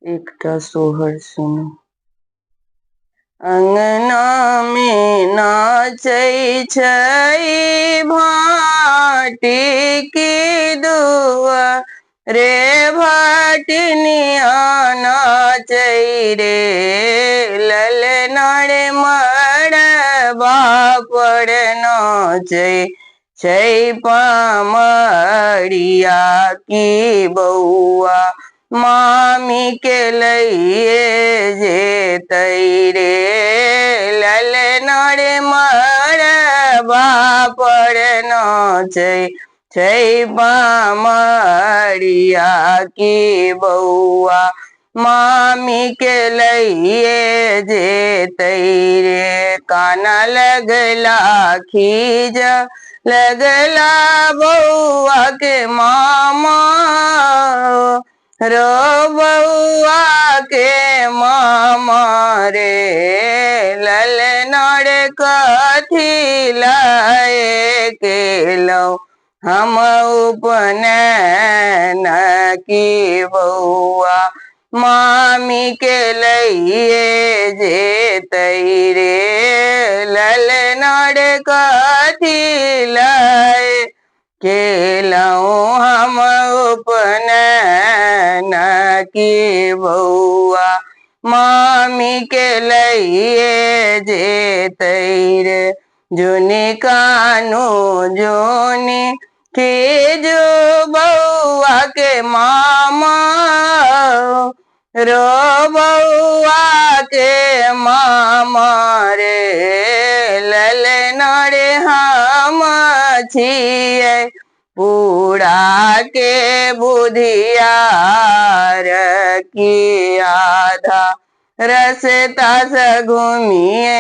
एकटा सोहर सुनू। अंगना में नाचै छै भाटी की दुआ रे भाटिनिया नाचै रे ललना रे मड़बा पर नाचै छै पामरिया की बौआ मामी के लइए जेतै रे ललना रे मड़बा पर नाचै छै पामरिया की बौआ मामी के लइए जेतै रे काना लगला खीज लगला बौआ के मामा रो बौआ के मामा रे ललना रे कथी लाए केलौ हम उपनयन की बौआ मामी के लइए जेतै रे ललना रे कथी लाए केलौ हम उपनयन की बौआ मामी के लइए जेतै रे जुनी कानू जुनी खीजू बौआ के मामा रो बौआ के मामा रे ललना रे हम छियै पूरा के बुधियार की आधा रस्ता से घूमिए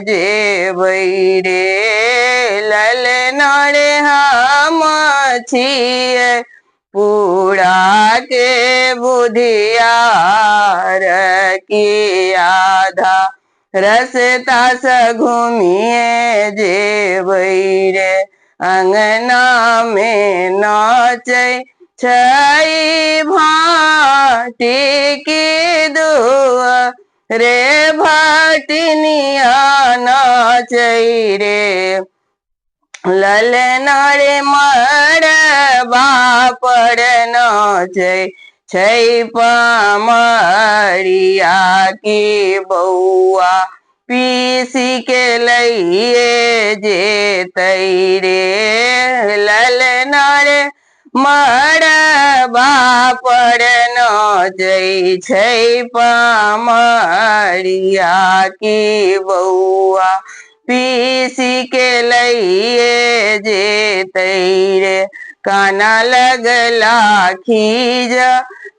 जेबै रे ललना रे हम छियै पूरा के बुधियार की आधा रस्ता से घूमिए जेबै रे अंगना में नाचै छै भाटी की दुआ रे भाटिनिया नाचै रे ललना रे मड़बा पर नाचै छै पामरिया की बौआ पीसी के लइए जेतै रे ललना रे मड़बा पर नाचै छै पामरिया की बौआ पीसी के लइए जेतै रे काना लगला खीज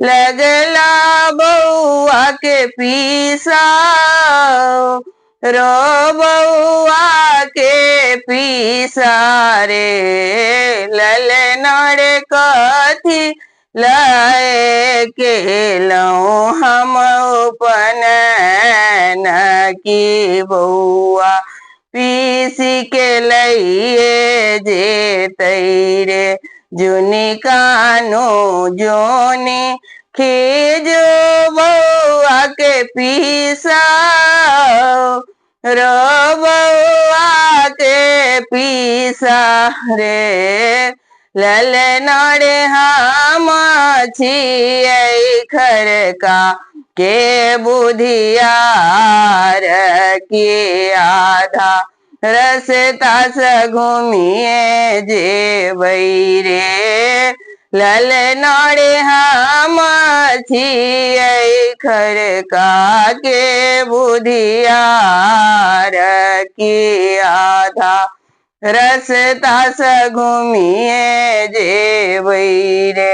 लगला बौआ के पीसा रो बौआ के पीसा रे ललना रे कथी लाए केलौ हम उपनयन की बौआ पीसी के लइए जेतै रे जुनी कानू जुनी खीजू बौआ के पीसा रो बौआ के पीसा रे ललना रे हम छियै खरका के बुधियार की आधा रस्ता से घूमिए जेबै रे ललना रे हम छियै खरका के बुधियार की आधा रस्ता से घूमिए जेबै रे।